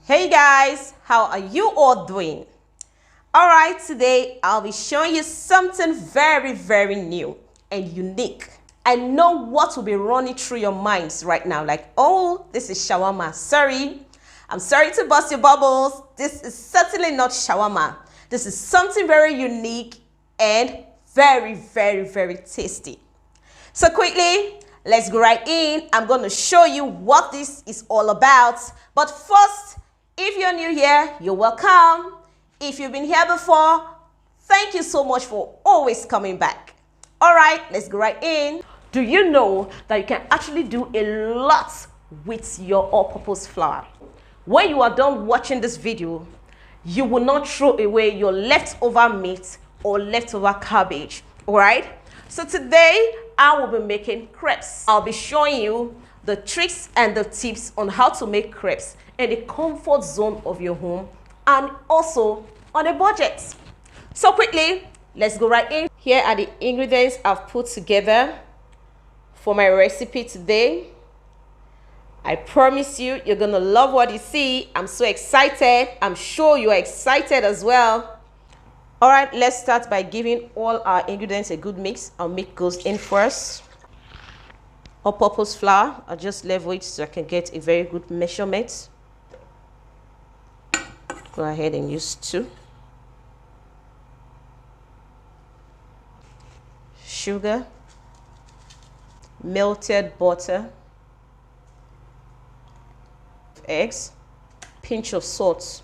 Hey guys, how are you all doing? All right, today I'll be showing you something very new and unique. I know what will be running through your minds right now, like, oh, this is shawarma. I'm sorry to burst your bubbles. This is certainly not shawarma. This is something very unique and very tasty. So quickly, let's go right in. I'm going to show you what this is all about. But first, if you're new here, you're welcome. If you've been here before, thank you so much for always coming back. All right, let's go right in. Do you know that you can actually do a lot with your all-purpose flour? When you are done watching this video, you will not throw away your leftover meat or leftover cabbage. All right? So today, I will be making crepes. I'll be showing you the tricks and the tips on how to make crepes in the comfort zone of your home and also on a budget. So quickly, let's go right in. Here are the ingredients I've put together for my recipe today. I promise you, you're gonna love what you see. I'm so excited. I'm sure you are excited as well. All right, let's start by giving all our ingredients a good mix. I'll mix goes in first. All-purpose flour, I'll just level it so I can get a very good measurement. Go ahead and use 2. Sugar, melted butter, eggs, pinch of salt.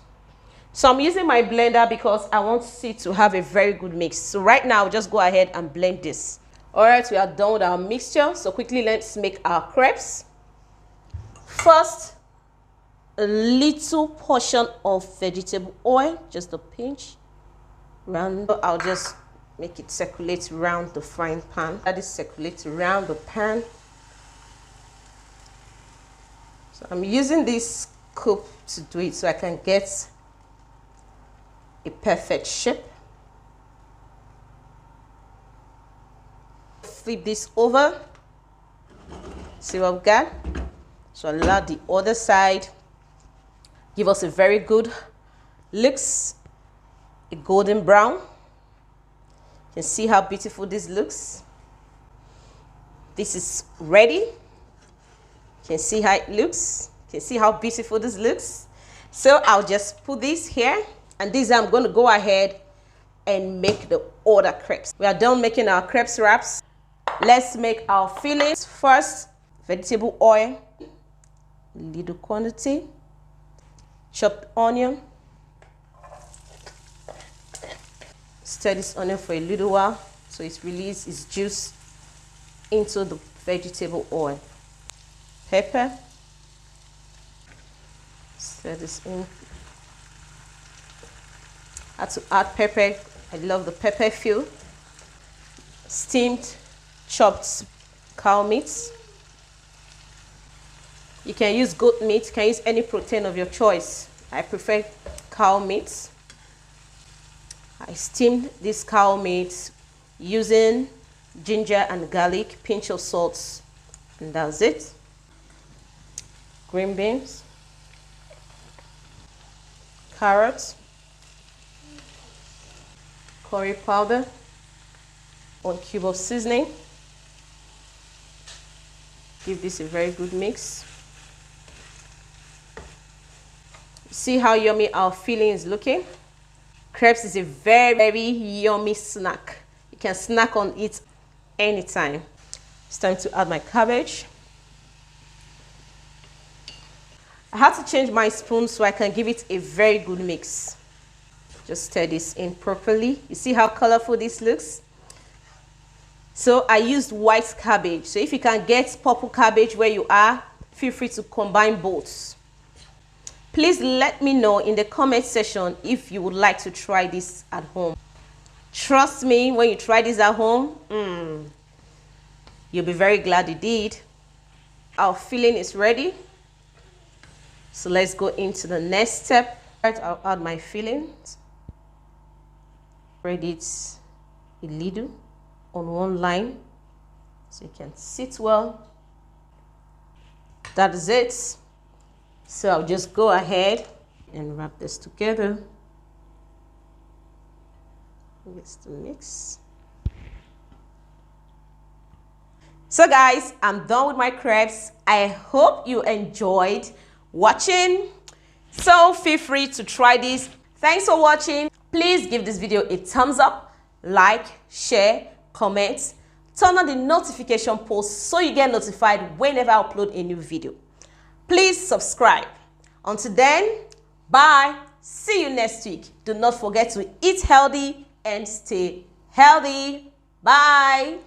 So I'm using my blender because I want it to have a very good mix. So right now, I'll just go ahead and blend this. All right, we are done with our mixture. So quickly, let's make our crepes. First, a little portion of vegetable oil, just a pinch. I'll just make it circulate around the frying pan. Let it circulate around the pan. So I'm using this scoop to do it so I can get a perfect shape. Flip this over. See what I've got? So allow the other side. Give us a very good looks, a golden brown. You can see how beautiful this looks. This is ready. You can see how it looks. You can see how beautiful this looks. So I'll just put this here, and this I'm going to go ahead and make the other crepes. We are done making our crepes wraps. Let's make our fillings. First, vegetable oil, little quantity, chopped onion. Stir this onion for a little while so it releases its juice into the vegetable oil. Pepper. Stir this in. I had to add pepper. I love the pepper feel. Steamed, chopped cow meat. You can use goat meat. You can use any protein of your choice. I prefer cow meat. I steamed this cow meat using ginger and garlic, pinch of salt, and that's it. Green beans, carrots, curry powder, 1 cube of seasoning. Give this a very good mix. See how yummy our filling is looking? Crepes is a very yummy snack. You can snack on it anytime. It's time to add my cabbage. I had to change my spoon so I can give it a very good mix. Just stir this in properly. You see how colorful this looks? So I used white cabbage. So if you can get purple cabbage where you are, feel free to combine both. Please let me know in the comment section if you would like to try this at home. Trust me, when you try this at home, you'll be very glad you did. Our filling is ready. So let's go into the next step. I'll add my fillings. Spread it a little on one line so it can sit well. That is it. So I'll just go ahead and wrap this together. Just to mix. So guys, I'm done with my crepes. I hope you enjoyed watching. So feel free to try this. Thanks for watching. Please give this video a thumbs up, like, share, comment, turn on the notification post so you get notified whenever I upload a new video. Please subscribe. Until then, bye. See you next week. Do not forget to eat healthy and stay healthy. Bye.